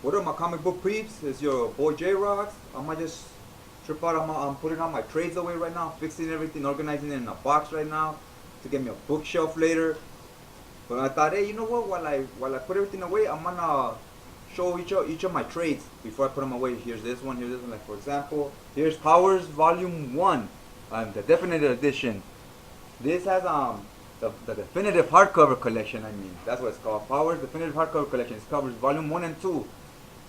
What up, my comic book peeps? It's your boy J Rocks. I'm gonna just trip out. I'm putting all my trades away right now, fixing everything, organizing it in a box right now to get me a bookshelf later. But I thought, hey, you know what? While I put everything away, I'm gonna show each of my trades before I put them away. Here's this one. Here's this one. Like for example, here's Powers Volume One, the definitive edition. This has the definitive hardcover collection. I mean, that's what it's called. Powers Definitive Hardcover Collection. It covers Volume 1 and 2.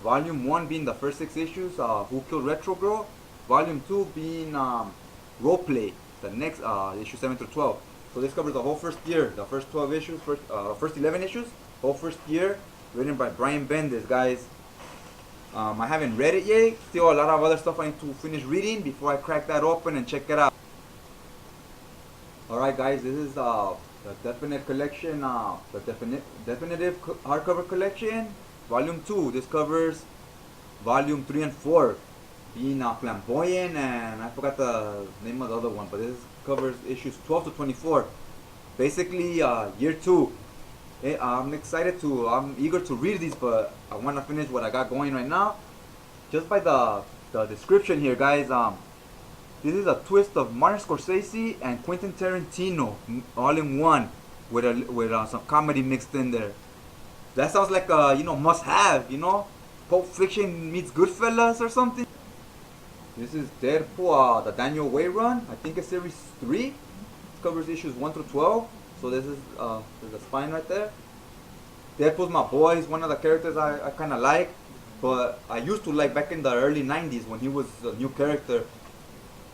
Volume 1 being the first 6 issues, Who Killed Retro Girl. Volume 2 being Roleplay, the next issue 7 through 12. So this covers the whole first year, the first 12 issues, first 11 issues, whole first year, written by Brian Bendis, guys. I haven't read it yet. Still a lot of other stuff I need to finish reading before I crack that open and check it out. Alright guys, this is the Definite Collection, the Definitive Hardcover Collection, Volume 2. This covers Volume 3 and 4, being Flamboyant, and I forgot the name of the other one, but this covers issues 12 to 24. Basically, year 2. I'm eager to read these, but I want to finish what I got going right now. Just by the description here, guys, this is a twist of Martin Scorsese and Quentin Tarantino all in one, with some comedy mixed in there. That sounds like a must have. Pulp Fiction meets Goodfellas or something. This is Deadpool, the Daniel Way run. I think it's series 3. It covers issues 1 through 12. So this is there's a spine right there. Deadpool's my boy. He's one of the characters I kind of like, but I used to like back in the early 90s when he was a new character.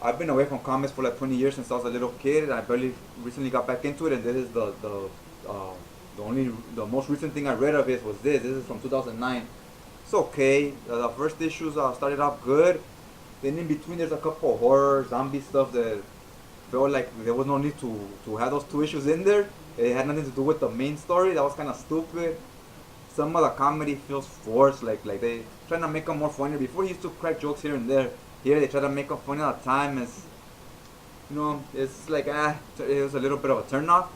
I've been away from comics for like 20 years since I was a little kid. I barely recently got back into it, and this is the most recent thing I read of it was this. This is from 2009. It's okay. The first issues started off good. Then in between there's a couple of horror, zombie stuff that felt like there was no need to have those 2 issues in there. It had nothing to do with the main story. That was kind of stupid. Some of the comedy feels forced, like they trying to make them more funny. Before he used to crack jokes here and there. Here they try to make them funny all the time. It's like it was a little bit of a turn off.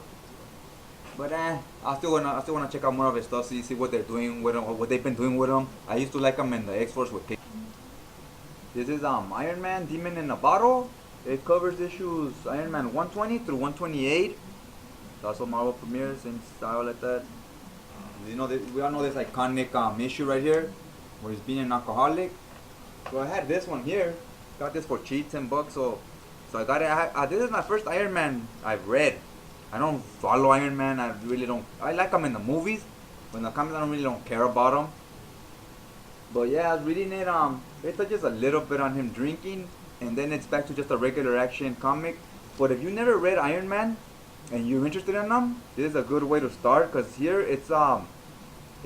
But I still wanna check out more of his stuff, see what they're doing with them, what they've been doing with them. I used to like them in the X-Force with K. This is Iron Man Demon in a Bottle. It covers issues Iron Man 120 through 128. It's also Marvel Premiere, same style like that. We all know this iconic issue right here, where he's being an alcoholic. So I had this one here. Got this for cheap, $10. So I got it. This is my first Iron Man I've read. I don't follow Iron Man. I really don't. I like him in the movies. But in the comics, I don't care about him. But yeah, I was reading it. It touches a little bit on him drinking, and then it's back to just a regular action comic. But if you never read Iron Man and you're interested in him, this is a good way to start, because here it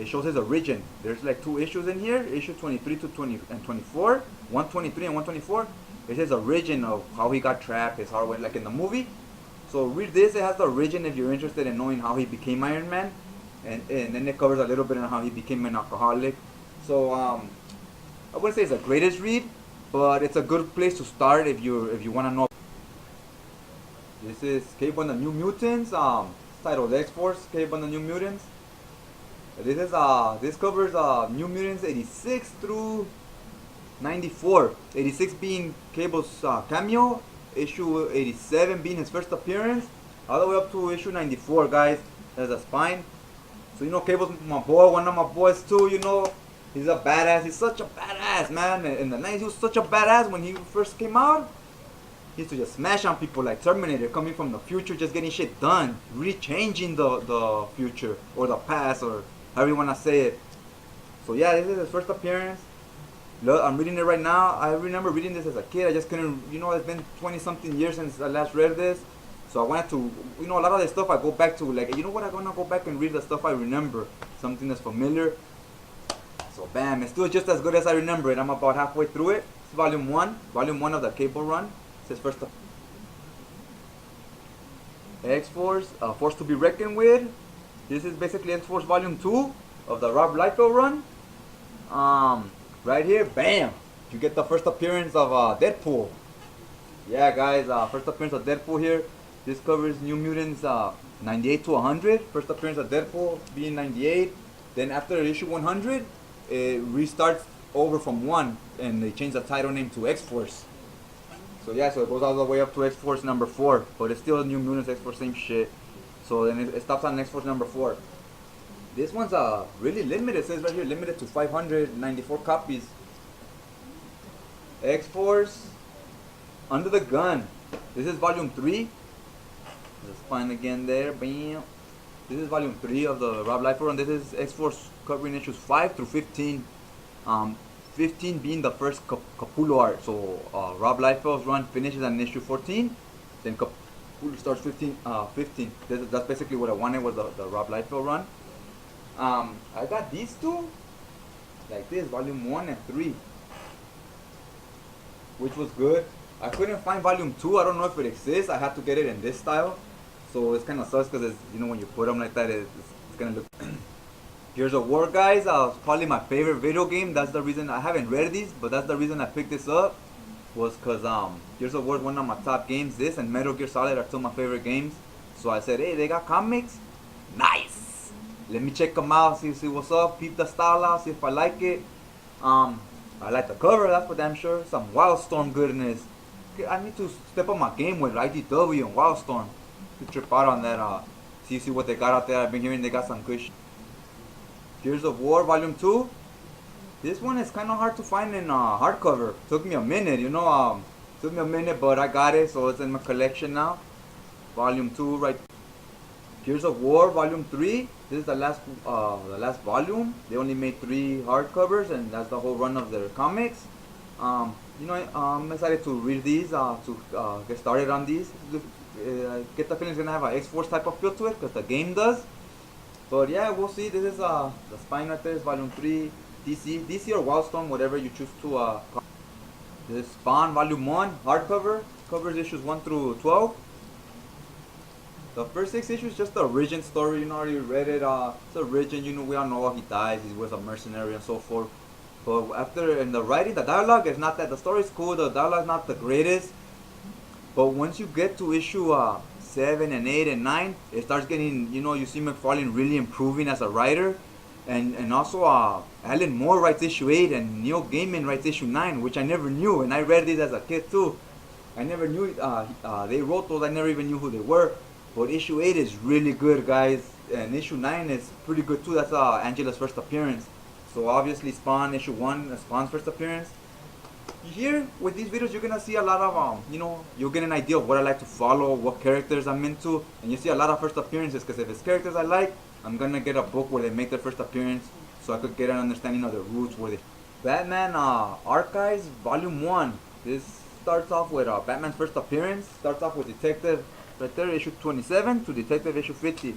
shows his origin. There's like 2 issues in here, issue 23 to 20 and 24, 123 and 124. It's his origin of how he got trapped, his hard way, like in the movie. So read this. It has the origin if you're interested in knowing how he became Iron Man, and then it covers a little bit on how he became an alcoholic. So I wouldn't say it's the greatest read, but it's a good place to start if you want to know. This is Cable and the New Mutants. It's titled X-Force, Cable and the New Mutants. This covers New Mutants 86 through 94. 86 being Cable's cameo, issue 87 being his first appearance, all the way up to issue 94, guys. There's a spine. So Cable's my boy, one of my boys too. He's a badass. He's such a badass, man. In the 90s, he was such a badass when he first came out. He used to just smash on people like Terminator, coming from the future, just getting shit done, really changing the future or the past, or however you want to say it. So yeah, this is his first appearance. Look, I'm reading it right now. I remember reading this as a kid. I just couldn't, it's been 20 something years since I last read this. So I wanted to, a lot of the stuff I go back to, like, I'm gonna go back and read the stuff I remember. Something that's familiar. So bam, it's still just as good as I remember it. I'm about halfway through it. It's volume 1 of the Cable run. It says first X-Force, Force to be Reckoned With. This is basically X-Force volume 2 of the Rob Liefeld run. Right here, bam, you get the first appearance of Deadpool. Yeah, guys, first appearance of Deadpool here. This covers New Mutants 98 to 100. First appearance of Deadpool being 98. Then after issue 100, it restarts over from 1, and they change the title name to X-Force. So yeah, so it goes all the way up to X-Force number 4, but it's still New Mutants X-Force, same shit. So then it stops on X-Force number 4. This one's really limited. It says right here, limited to 594 copies. X-Force, Under the Gun. This is volume 3. Let's find again there. Bam. This is volume 3 of the Rob Liefeld run. This is X-Force covering issues 5 through 15. 15 being the first Capullo art. So Rob Liefeld's run finishes on issue 14. Then Capullo starts 15. That's basically what I wanted, was the Rob Liefeld run. I got these two, like this, volume 1 and 3, which was good. I couldn't find volume 2. I don't know if it exists. I had to get it in this style. So it's kind of sucks because, you know, when you put them like that, it's going to look... Gears of War, guys, probably my favorite video game. That's the reason I haven't read these, but that's the reason I picked this up, was because Gears of War is one of my top games. This and Metal Gear Solid are two of my favorite games. So I said, hey, they got comics? Nice! Let me check them out, see what's up, peep the style out, see if I like it. I like the cover, that's for damn sure. Some Wildstorm goodness. I need to step up my game with IDW and Wildstorm to trip out on that. See what they got out there. I've been hearing they got some good shit. Gears of War Volume 2. This one is kind of hard to find in hardcover. Took me a minute, you know. Took me a minute, but I got it, so it's in my collection now. Volume 2, right. Gears of War Volume 3. This is the last volume. They only made 3 hardcovers, and that's the whole run of their comics. You know, I'm excited to read these, to get started on these. I get the feeling it's gonna have an X-Force type of feel to it, because the game does. But yeah, we'll see. This is the spine right there is Volume 3, DC or Wildstorm, whatever you choose to. This is Spawn Volume 1 hardcover, covers issues 1 through 12. The first 6 issues just the origin story. You know, already read it. It's origin. You know, we all know how he dies. He was a mercenary and so forth. But after in the writing, the dialogue is not that. The story's cool. The dialogue's not the greatest. But once you get to issue 7 and 8 and 9, it starts getting, you know, you see McFarlane really improving as a writer. And also Alan Moore writes issue 8 and Neil Gaiman writes issue 9, which I never knew. And I read these as a kid too. I never knew they wrote those. I never even knew who they were. But issue 8 is really good, guys. And issue 9 is pretty good too. That's Angela's first appearance. So obviously Spawn issue 1, Spawn's first appearance. Here with these videos you're gonna see a lot of you know, you'll get an idea of what I like to follow, what characters I'm into, and you see a lot of first appearances, because if it's characters I like, I'm gonna get a book where they make their first appearance, so I could get an understanding of their roots. Where they Batman Archives Volume 1. This starts off with Batman's first appearance. Starts off with Detective right there, issue 27 to Detective issue 50.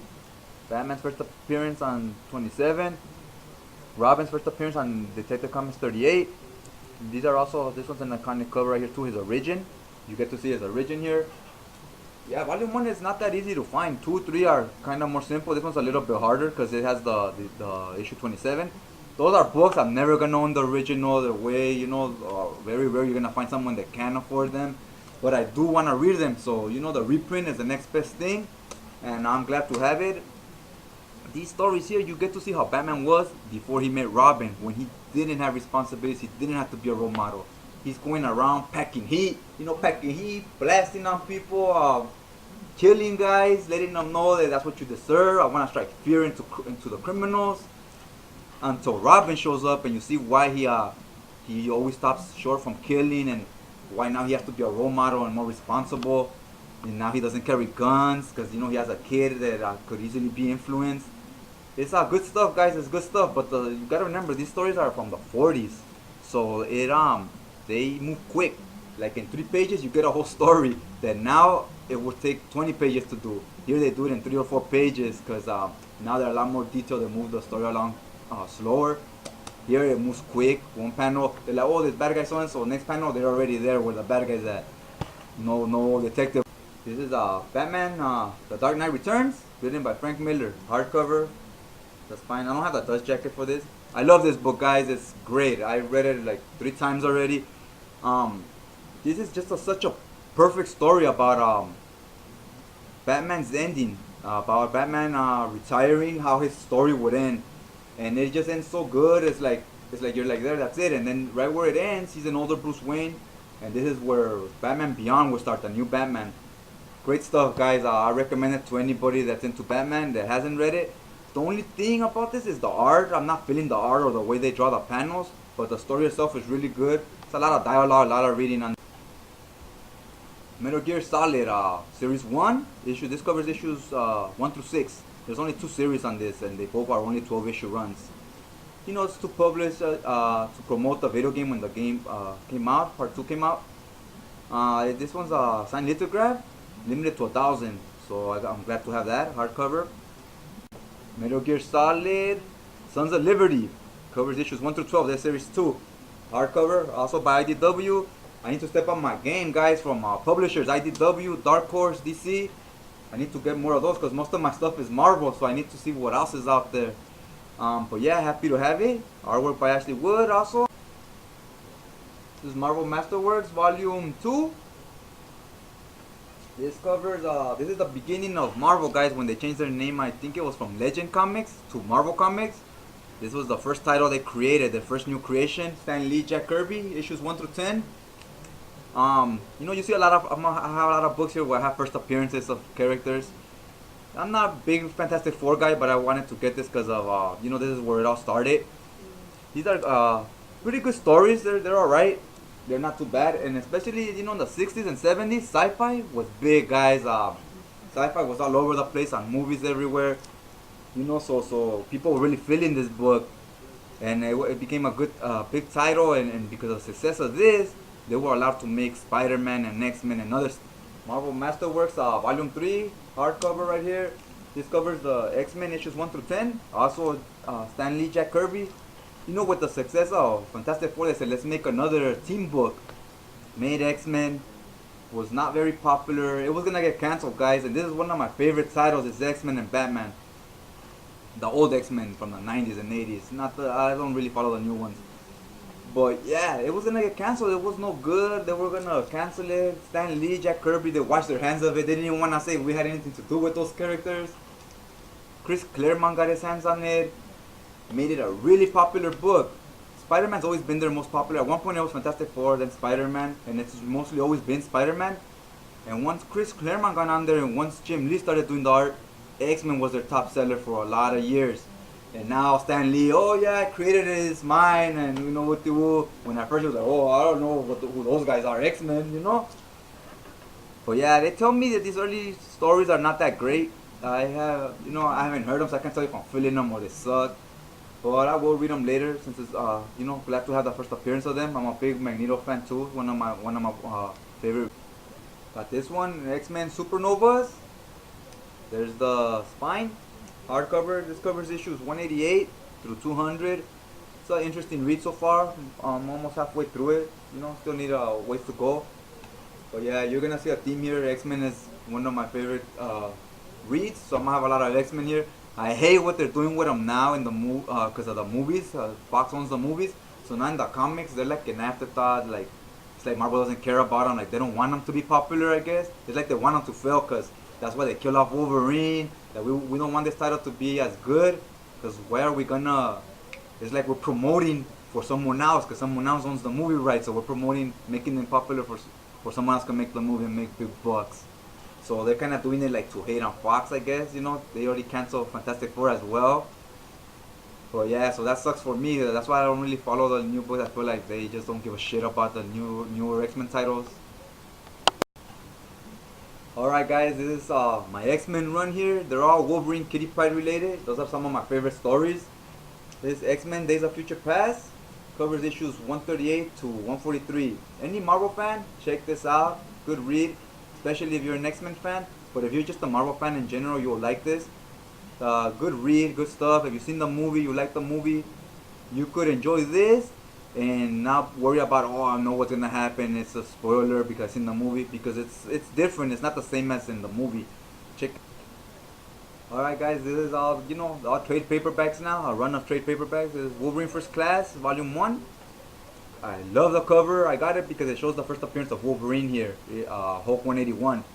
Batman's first appearance on 27. Robin's first appearance on Detective Comics 38. These are also, this one's an iconic cover right here too, his origin. You get to see his origin here. Yeah, Volume 1 is not that easy to find. 2, 3 are kind of more simple. This one's a little bit harder because it has the issue 27. Those are books I'm never going to own the original, the way, you know, very rare you're going to find someone that can afford them. But I do want to read them, so, you know, the reprint is the next best thing. And I'm glad to have it. These stories here, you get to see how Batman was before he met Robin, when he didn't have responsibilities, he didn't have to be a role model. He's going around packing heat, you know, blasting on people, killing guys, letting them know that that's what you deserve. I want to strike fear into the criminals. Until Robin shows up and you see why he always stops short from killing, and why now he has to be a role model and more responsible. And now he doesn't carry guns because, you know, he has a kid that could easily be influenced. It's good stuff, guys. It's good stuff, but you gotta remember these stories are from the 40s, so they move quick. Like in 3 pages, you get a whole story that now it would take 20 pages to do. Here they do it in 3 or 4 pages because now they're a lot more detailed. They move the story along slower. Here it moves quick. One panel, they're like, oh, this bad guy so and so. Next panel, they're already there where the bad guy's at. No detective. This is Batman, The Dark Knight Returns, written by Frank Miller, hardcover. That's fine. I don't have the dust jacket for this. I love this book, guys. It's great. I read it like 3 times already. This is just such a perfect story about Batman's ending, about Batman retiring, how his story would end, and it just ends so good. It's like It's like you're like there, that's it. And then right where it ends, he's an older Bruce Wayne, and this is where Batman Beyond will start, the new Batman. Great stuff, guys. I recommend it to anybody that's into Batman that hasn't read it. The only thing about this is the art. I'm not feeling the art or the way they draw the panels, but the story itself is really good. It's a lot of dialogue, a lot of reading on Metal Gear Solid Series 1 issue. This covers issues 1 through 6. There's only 2 series on this, and they both are only 12 issue runs. You know, it's to publish, to promote the video game when the game came out, part 2 came out. This one's a signed lithograph, limited to 1,000, so I'm glad to have that, hardcover. Metal Gear Solid, Sons of Liberty, covers issues 1 through 12, that's series 2. Hardcover, also by IDW. I need to step up my game, guys, from publishers, IDW, Dark Horse, DC. I need to get more of those because most of my stuff is Marvel, so I need to see what else is out there. But yeah, happy to have it. Artwork by Ashley Wood also. This is Marvel Masterworks Volume 2. This covers, this is the beginning of Marvel, guys, when they changed their name. I think it was from Legend Comics to Marvel Comics. This was the first title they created, their first new creation. Stan Lee, Jack Kirby, issues 1 through 10. You know, you see a lot of, I have a lot of books here where I have first appearances of characters. I'm not a big Fantastic Four guy, but I wanted to get this because of, you know, this is where it all started. These are pretty good stories. They're alright. They're not too bad. And especially, you know, in the 60s and 70s, sci-fi was big, guys. Sci-fi was all over the place on movies everywhere. You know, so people were really feeling this book. And it became a good, big title. And because of the success of this, they were allowed to make Spider-Man and X-Men and others. Marvel Masterworks Volume 3 hardcover right here. This covers the X-Men issues 1 through 10. Also Stan Lee, Jack Kirby. You know, with the success of Fantastic Four, they said let's make another team book. Made X-Men. Was not very popular. It was gonna get canceled, guys. And this is one of my favorite titles. It's X-Men and Batman. The old X-Men from the 90s and 80s. Not the, I don't really follow the new ones. But yeah, it was gonna get canceled. It was no good. They were gonna cancel it. Stan Lee, Jack Kirby, they washed their hands of it. They didn't even wanna say we had anything to do with those characters. Chris Claremont got his hands on it. Made it a really popular book. Spider-Man's always been their most popular. At one point it was Fantastic Four, then Spider-Man, and it's mostly always been Spider-Man. And once Chris Claremont got on there and once Jim Lee started doing the art, X-Men was their top seller for a lot of years. And now Stan Lee, oh yeah, I created it, it's mine, and you know what do. When I first was like, oh, I don't know who those guys are, X-Men, you know. But yeah, they tell me that these early stories are not that great. I haven't heard them, so I can't tell you if I'm feeling them or they suck. But I will read them later, since it's you know, glad to have the first appearance of them. I'm a big Magneto fan too, one of my favorite. Got this one, X-Men Supernovas. There's the spine. Hardcover. This covers issues 188 through 200. It's an interesting read so far. I'm almost halfway through it. You know, still need a ways to go. But yeah, you're gonna see a theme here. X-Men is one of my favorite reads, so I'm gonna have a lot of X-Men here. I hate what they're doing with them now in the because of the movies. Fox owns the movies, so now in the comics they're like an afterthought. Like it's like Marvel doesn't care about them. Like they don't want them to be popular. I guess it's like they want them to fail because that's why they kill off Wolverine. That we don't want this title to be as good, because where are we gonna? It's like we're promoting for someone else, because someone else owns the movie rights, so we're promoting making them popular for someone else can make the movie and make big bucks. So they're kind of doing it like to hate on Fox, I guess. You know, they already canceled Fantastic Four as well. But yeah, so that sucks for me. That's why I don't really follow the new books. I feel like they just don't give a shit about the newer X-Men titles. Alright guys, this is my X-Men run here. They're all Wolverine Kitty Pryde related. Those are some of my favorite stories. This X-Men Days of Future Past covers issues 138 to 143. Any Marvel fan, check this out. Good read, especially if you're an X-Men fan. But if you're just a Marvel fan in general, you'll like this. Good read, good stuff. If you've seen the movie, you like the movie, you could enjoy this and not worry about, oh, I know what's gonna happen, it's a spoiler because it's in the movie, because it's different. It's not the same as in the movie. Check. Alright guys, this is all, you know, all trade paperbacks now, a run of trade paperbacks. This is Wolverine First Class Volume 1. I love the cover. I got it because it shows the first appearance of Wolverine here, Hulk 181.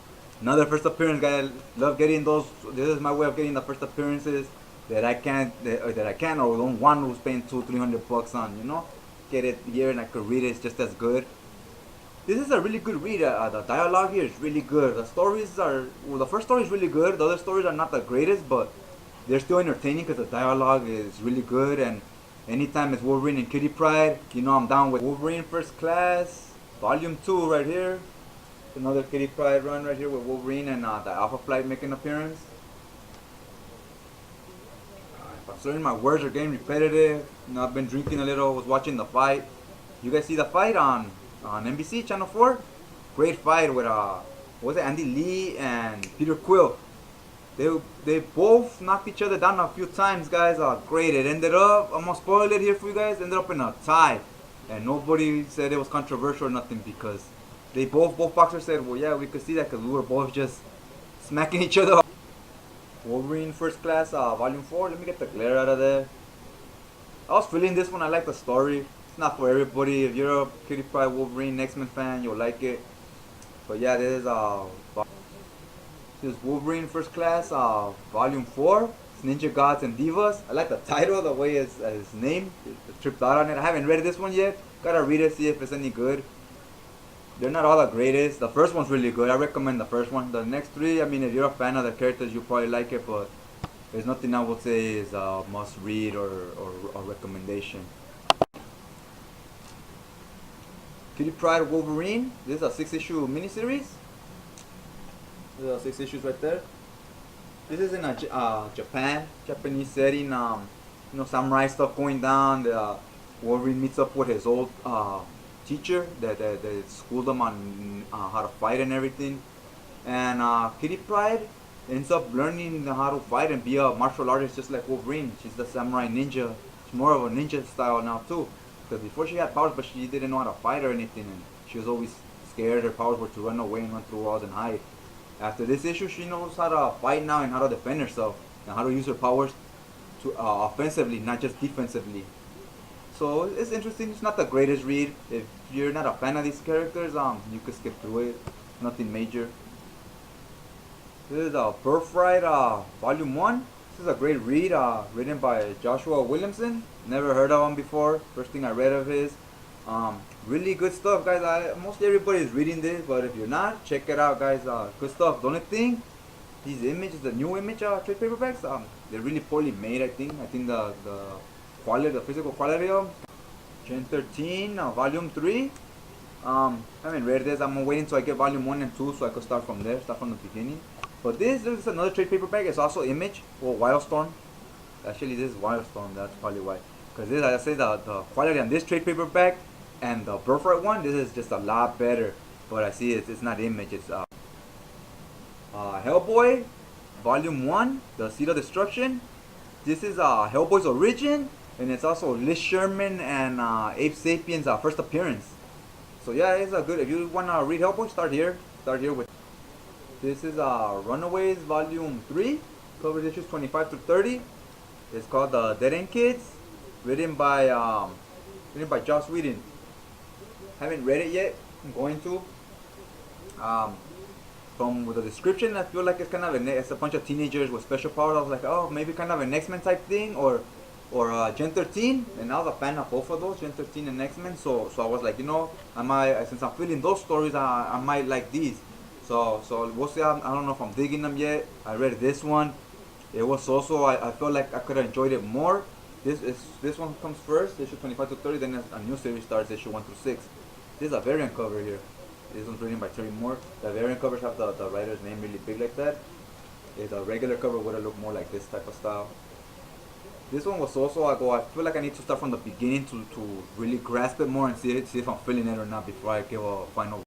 Another first appearance, guys. Love getting those. This is my way of getting the first appearances. that I can't that I can or don't want to spend $200-300 on. You know, get it here and I could read it. It's just as good. This is a really good read. The dialogue here is really good. The stories are well, the first story is really good. The other stories are not the greatest, but they're still entertaining because the dialogue is really good. And anytime it's Wolverine and Kitty Pryde, you know I'm down with Wolverine First Class, Volume 2 right here. Another Kitty Pryde run right here with Wolverine and the Alpha Flight making an appearance. I'm certain my words are getting repetitive. You know, I've been drinking a little, was watching the fight. You guys see the fight on NBC Channel 4? Great fight with what was it, Andy Lee and Peter Quill. They both knocked each other down a few times, guys. Great. It ended up, I'm gonna spoil it here for you guys, ended up in a tie. And nobody said it was controversial or nothing because they both boxers said, well, yeah, we could see that because we were both just smacking each other. Wolverine First Class, Volume 4. Let me get the glare out of there. I was feeling this one. I like the story. It's not for everybody. If you're a Kitty Pryde Wolverine X-Men fan, you'll like it. But yeah, this is Wolverine First Class, Volume 4. It's Ninja Gods and Divas. I like the title, the way his name tripped out on it. I haven't read this one yet. Gotta read it, see if it's any good. They're not all the greatest. The first one's really good. I recommend the first one. The next three, I mean, if you're a fan of the characters, you'll probably like it, but there's nothing I would say is a must read or a recommendation. Kitty Pryde Wolverine. This is a 6-issue miniseries. These are 6 issues right there. This is in a Japanese setting. You know, samurai stuff going down. Wolverine meets up with his old teacher that schooled him on how to fight and everything. And Kitty Pryde ends up learning how to fight and be a martial artist just like Wolverine. She's the samurai ninja. She's more of a ninja style now too. Because before she had powers, but she didn't know how to fight or anything, and she was always scared. Her powers were to run away and run through walls and hide. After this issue, she knows how to fight now and how to defend herself and how to use her powers to offensively, not just defensively. So it's interesting. It's not the greatest read. If you're not a fan of these characters, you could skip through it. Nothing major. This is Birthright, Volume 1. This is a great read, written by Joshua Williamson. Never heard of him before. First thing I read of his. Really good stuff, guys. Most everybody is reading this, but if you're not, check it out, guys. Good stuff. The only thing, these images, the new image trade paperbacks, they're really poorly made. I think the quality, the physical quality of them. Gen 13, Volume 3. I haven't read this. I'm waiting until I get Volume 1 and 2 so I can start from there, start from the beginning. But this is another trade paperback. It's also Image or Wildstorm. Actually, this is Wildstorm. That's probably why. Because this, I say, the quality on this trade paperback and the Birthright one, this is just a lot better. But I see it's not Image. It's Hellboy, Volume 1, The Seed of Destruction. This is Hellboy's origin, and it's also Liz Sherman and Abe Sapien's first appearance. So yeah, it's a good. If you want to read Hellboy, start here. Start here with. This is Runaways Volume 3, covers issues 25 to 30. It's called The Dead End Kids, written by Joss Whedon. Haven't read it yet. I'm going to. From the description, I feel like it's kind of it's a bunch of teenagers with special powers. I was like, oh, maybe kind of an X-Men type thing, or Gen 13, and I was a fan of both of those, Gen 13 and X-Men. So I was like, you know, since I'm feeling those stories, I might like these. So we'll see. I don't know if I'm digging them yet. I read this one. It was also I felt like I could have enjoyed it more. This one comes first, issue 25 to 30. Then a new series starts, issue 1 through 6. This is a variant cover here. This one's written by Terry Moore. The variant covers have the writer's name really big like that. The regular cover would have looked more like this type of style. This one was also I feel like I need to start from the beginning to really grasp it more and see if I'm feeling it or not before I give a final